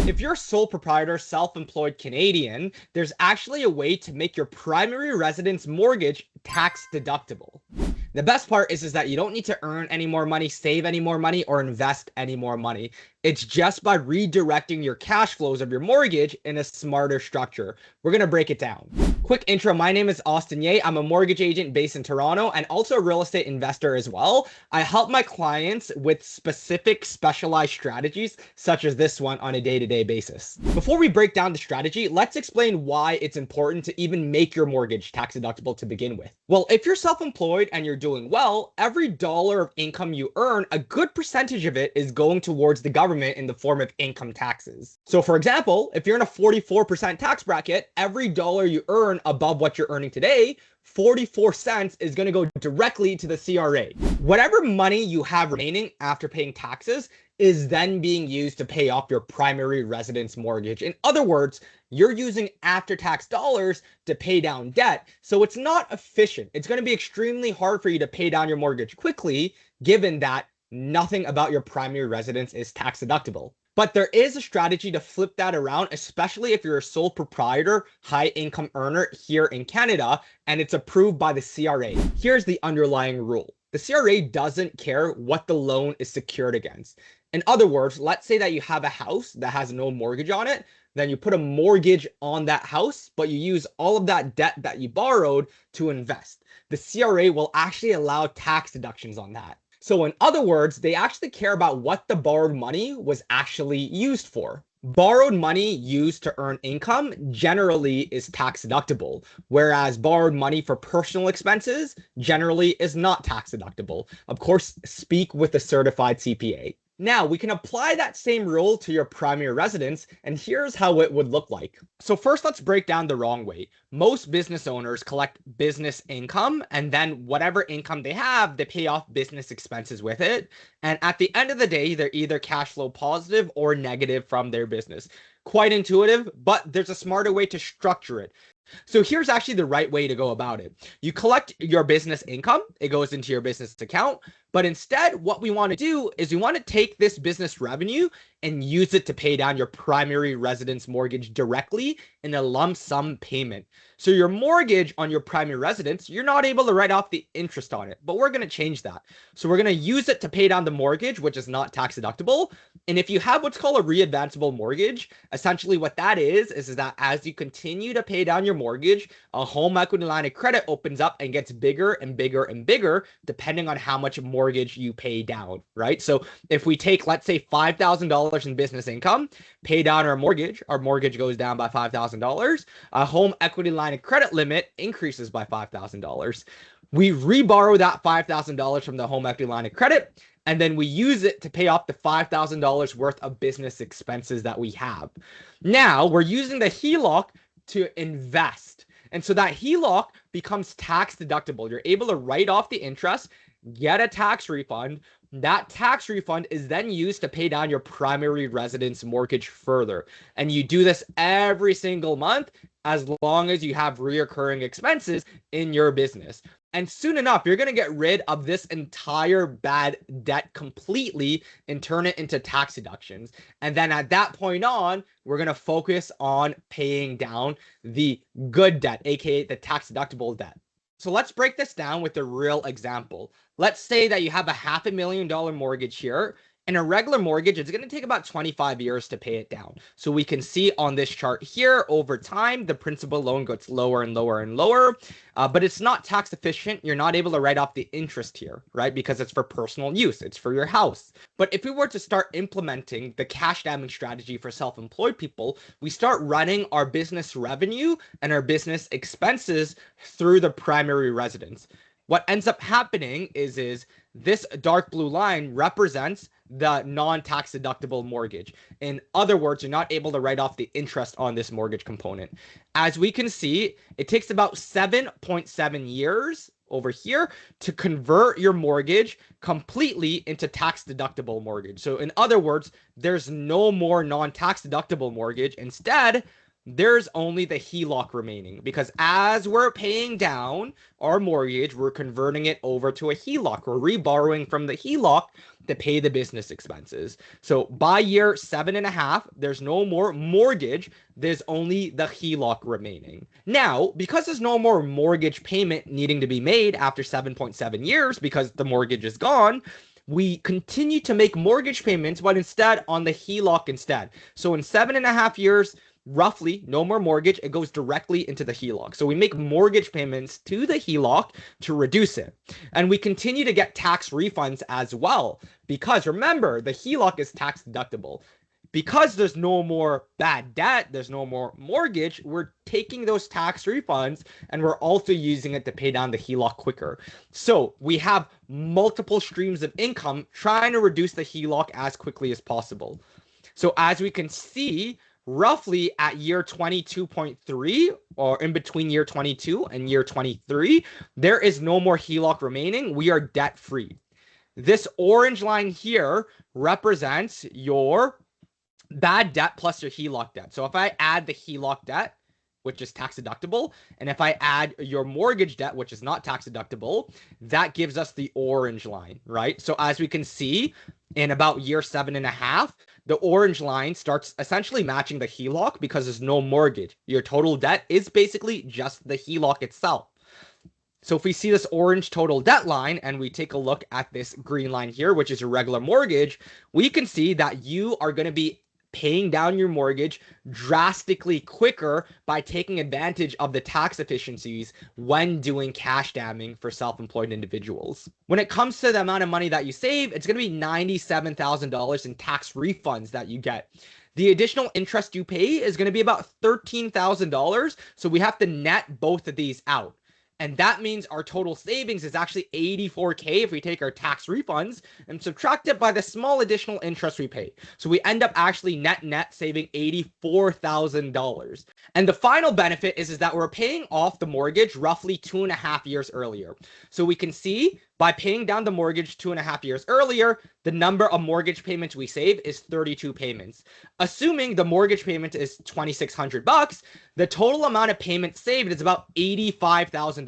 If you're a sole proprietor, self-employed Canadian, there's actually a way to make your primary residence mortgage tax deductible. The best part is that you don't need to earn any more money, save any more money, or invest any more money. It's just by redirecting your cash flows of your mortgage in a smarter structure. We're going to break it down. Quick intro. My name is Austin Ye. I'm a mortgage agent based in Toronto and also a real estate investor as well. I help my clients with specific specialized strategies such as this one on a day-to-day basis. Before we break down the strategy, let's explain why it's important to even make your mortgage tax deductible to begin with. Well, if you're self-employed and you're doing well, every dollar of income you earn, a good percentage of it is going towards the government in the form of income taxes. So for example, if you're in a 44% tax bracket, every dollar you earn above what you're earning today, 44 cents is going to go directly to the CRA. Whatever money you have remaining after paying taxes is then being used to pay off your primary residence mortgage. In other words, you're using after-tax dollars to pay down debt. So it's not efficient. It's going to be extremely hard for you to pay down your mortgage quickly, given that nothing about your primary residence is tax deductible. But there is a strategy to flip that around, especially if you're a sole proprietor, high income earner here in Canada, and it's approved by the CRA. Here's the underlying rule. The CRA doesn't care what the loan is secured against. In other words, let's say that you have a house that has no mortgage on it, then you put a mortgage on that house, but you use all of that debt that you borrowed to invest. The CRA will actually allow tax deductions on that. So in other words, they actually care about what the borrowed money was actually used for. Borrowed money used to earn income generally is tax deductible, whereas borrowed money for personal expenses generally is not tax deductible. Of course, speak with a certified CPA. Now, we can apply that same rule to your primary residence, and here's how it would look like. So first, let's break down the wrong way. Most business owners collect business income, and then whatever income they have, they pay off business expenses with it. And at the end of the day, they're either cash flow positive or negative from their business. Quite intuitive, but there's a smarter way to structure it. So here's actually the right way to go about it. You collect your business income, it goes into your business account, but instead what we want to do is we want to take this business revenue and use it to pay down your primary residence mortgage directly in a lump sum payment. So your mortgage on your primary residence, you're not able to write off the interest on it, but we're going to change that. So we're going to use it to pay down the mortgage, which is not tax deductible. And if you have what's called a readvanceable mortgage, essentially what that is that as you continue to pay down your mortgage, a home equity line of credit opens up and gets bigger and bigger and bigger, depending on how much mortgage you pay down, right? So if we take, let's say, $5,000 in business income, pay down our mortgage goes down by $5,000. A home equity line of credit limit increases by $5,000. We reborrow that $5,000 from the home equity line of credit, and then we use it to pay off the $5,000 worth of business expenses that we have. Now we're using the HELOC to invest. And so that HELOC becomes tax deductible. You're able to write off the interest, get a tax refund. That tax refund is then used to pay down your primary residence mortgage further. And you do this every single month as long as you have recurring expenses in your business. And soon enough, you're going to get rid of this entire bad debt completely and turn it into tax deductions. And then at that point on, we're going to focus on paying down the good debt, aka the tax deductible debt. So let's break this down with a real example. Let's say that you have a $500,000 mortgage here. And a regular mortgage, it's going to take about 25 years to pay it down. So we can see on this chart here, over time, the principal loan gets lower and lower and lower, but it's not tax efficient. You're not able to write off the interest here, right? Because it's for personal use. It's for your house. But if we were to start implementing the cash damage strategy for self-employed people, we start running our business revenue and our business expenses through the primary residence. What ends up happening is this dark blue line represents the non-tax deductible mortgage. In other words, you're not able to write off the interest on this mortgage component. As we can see, it takes about 7.7 years over here to convert your mortgage completely into tax deductible mortgage. So in other words, there's no more non-tax deductible mortgage. Instead, there's only the HELOC remaining, because as we're paying down our mortgage, we're converting it over to a HELOC. We're reborrowing from the HELOC to pay the business expenses. So by year 7.5, there's no more mortgage. There's only the HELOC remaining. Now, because there's no more mortgage payment needing to be made after 7.7 years, because the mortgage is gone, we continue to make mortgage payments, but instead on the HELOC instead. So in 7.5 years, roughly no more mortgage, it goes directly into the HELOC. So we make mortgage payments to the HELOC to reduce it. And we continue to get tax refunds as well, because remember, the HELOC is tax deductible. Because there's no more bad debt, there's no more mortgage, we're taking those tax refunds and we're also using it to pay down the HELOC quicker. So we have multiple streams of income trying to reduce the HELOC as quickly as possible. So as we can see, roughly at year 22.3, or in between year 22 and year 23, there is no more HELOC remaining. We are debt free. This orange line here represents your bad debt plus your HELOC debt. So if I add the HELOC debt, which is tax deductible, and if I add your mortgage debt, which is not tax deductible, that gives us the orange line, right? So as we can see, in about year 7.5, the orange line starts essentially matching the HELOC because there's no mortgage. Your total debt is basically just the HELOC itself. So if we see this orange total debt line and we take a look at this green line here, which is a regular mortgage, we can see that you are going to be paying down your mortgage drastically quicker by taking advantage of the tax efficiencies when doing cash damming for self-employed individuals. When it comes to the amount of money that you save, it's going to be $97,000 in tax refunds that you get. The additional interest you pay is going to be about $13,000, so we have to net both of these out. And that means our total savings is actually $84K if we take our tax refunds and subtract it by the small additional interest we pay. So we end up actually net saving $84,000. And the final benefit is that we're paying off the mortgage roughly 2.5 years earlier. So we can see by paying down the mortgage 2.5 years earlier, the number of mortgage payments we save is 32 payments. Assuming the mortgage payment is $2,600, the total amount of payments saved is about $85,000.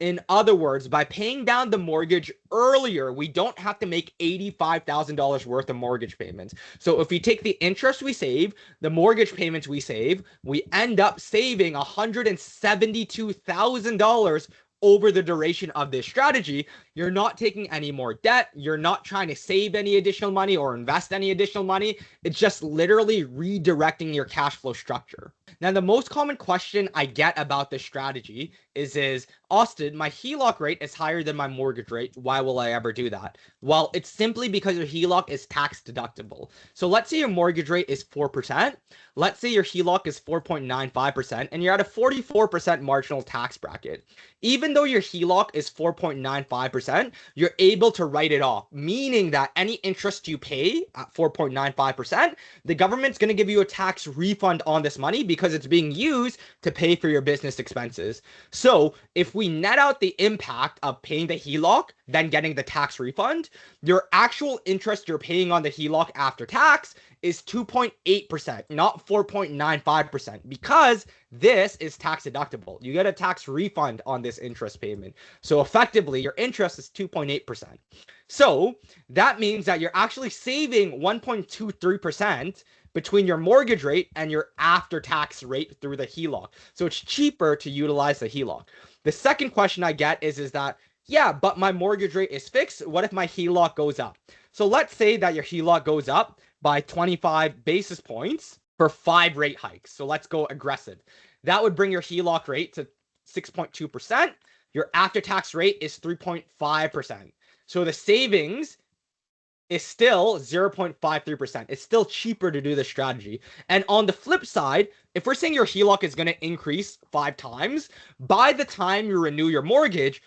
In other words, by paying down the mortgage earlier, we don't have to make $85,000 worth of mortgage payments. So if we take the interest we save, the mortgage payments we save, we end up saving $172,000 over the duration of this strategy. You're not taking any more debt. You're not trying to save any additional money or invest any additional money. It's just literally redirecting your cash flow structure. Now, the most common question I get about this strategy is Austin, my HELOC rate is higher than my mortgage rate. Why will I ever do that? Well, it's simply because your HELOC is tax deductible. So let's say your mortgage rate is 4%. Let's say your HELOC is 4.95%, and you're at a 44% marginal tax bracket. Even though your HELOC is 4.95%, you're able to write it off, meaning that any interest you pay at 4.95%, the government's going to give you a tax refund on this money because it's being used to pay for your business expenses. So if we net out the impact of paying the HELOC, then getting the tax refund, your actual interest you're paying on the HELOC after tax is 2.8%, not 4.95%, because this is tax deductible. You get a tax refund on this interest payment. So effectively, your interest is 2.8%. So that means that you're actually saving 1.23% between your mortgage rate and your after-tax rate through the HELOC. So it's cheaper to utilize the HELOC. The second question I get is that, yeah, but my mortgage rate is fixed. What if my HELOC goes up? So let's say that your HELOC goes up by 25 basis points for 5 rate hikes. So let's go aggressive. That would bring your HELOC rate to 6.2%. Your after-tax rate is 3.5%. So the savings is still 0.53%. It's still cheaper to do this strategy. And on the flip side, if we're saying your HELOC is going to increase 5 times, by the time you renew your mortgage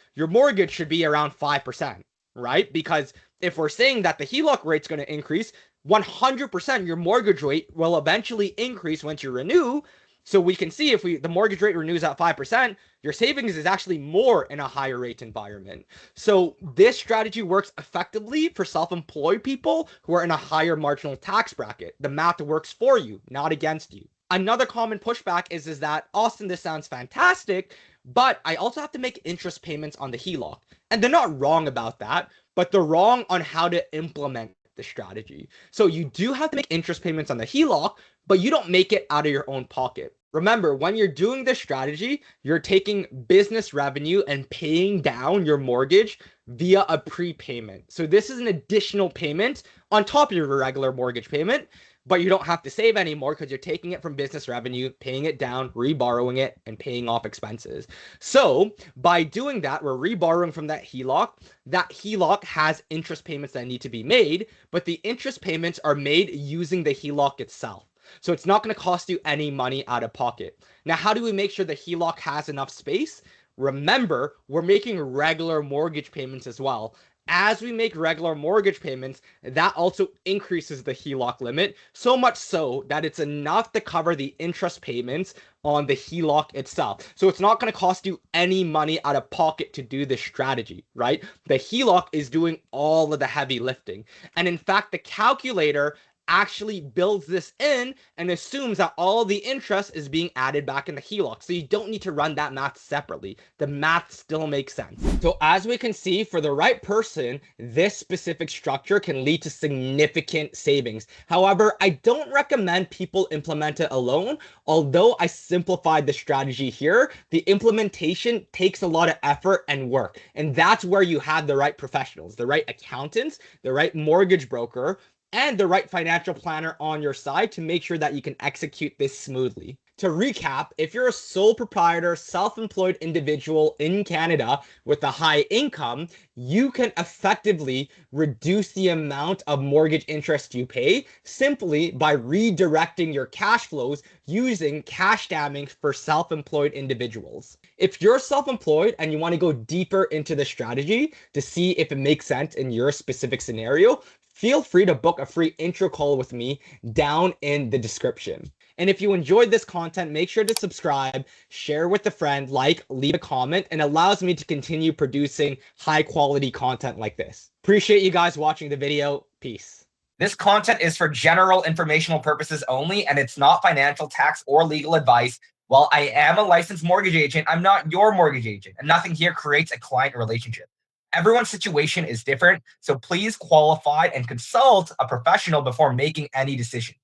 should be around 5%, right? Because if we're saying that the HELOC rate's going to increase, 100% your mortgage rate will eventually increase once you renew. So we can see if the mortgage rate renews at 5%, your savings is actually more in a higher rate environment. So this strategy works effectively for self-employed people who are in a higher marginal tax bracket. The math works for you, not against you. Another common pushback is that, Austin, this sounds fantastic, but I also have to make interest payments on the HELOC. And they're not wrong about that, but they're wrong on how to implement the strategy. So you do have to make interest payments on the HELOC, but you don't make it out of your own pocket. Remember, when you're doing this strategy, you're taking business revenue and paying down your mortgage via a prepayment. So this is an additional payment on top of your regular mortgage payment, but you don't have to save anymore because you're taking it from business revenue, paying it down, reborrowing it, and paying off expenses. So by doing that, we're reborrowing from that HELOC. That HELOC has interest payments that need to be made, but the interest payments are made using the HELOC itself. So it's not going to cost you any money out of pocket. Now, how do we make sure the HELOC has enough space? Remember, we're making regular mortgage payments as well. As we make regular mortgage payments, that also increases the HELOC limit, so much so that it's enough to cover the interest payments on the HELOC itself. So it's not going to cost you any money out of pocket to do this strategy, right? The HELOC is doing all of the heavy lifting. And in fact, the calculator actually builds this in and assumes that all the interest is being added back in the HELOC. So you don't need to run that math separately. The math still makes sense. So as we can see, for the right person, this specific structure can lead to significant savings. However, I don't recommend people implement it alone. Although I simplified the strategy here, the implementation takes a lot of effort and work. And that's where you have the right professionals, the right accountants, the right mortgage broker, and the right financial planner on your side to make sure that you can execute this smoothly. To recap, if you're a sole proprietor, self-employed individual in Canada with a high income, you can effectively reduce the amount of mortgage interest you pay simply by redirecting your cash flows using cash damming for self-employed individuals. If you're self-employed and you want to go deeper into the strategy to see if it makes sense in your specific scenario, feel free to book a free intro call with me down in the description. And if you enjoyed this content, make sure to subscribe, share with a friend, leave a comment, and allows me to continue producing high quality content like this. Appreciate you guys watching the video. Peace. This content is for general informational purposes only, and it's not financial, tax, or legal advice. While I am a licensed mortgage agent, I'm not your mortgage agent, and nothing here creates a client relationship. Everyone's situation is different, so please qualify and consult a professional before making any decision.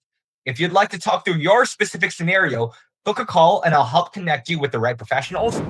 If you'd like to talk through your specific scenario, book a call and I'll help connect you with the right professionals.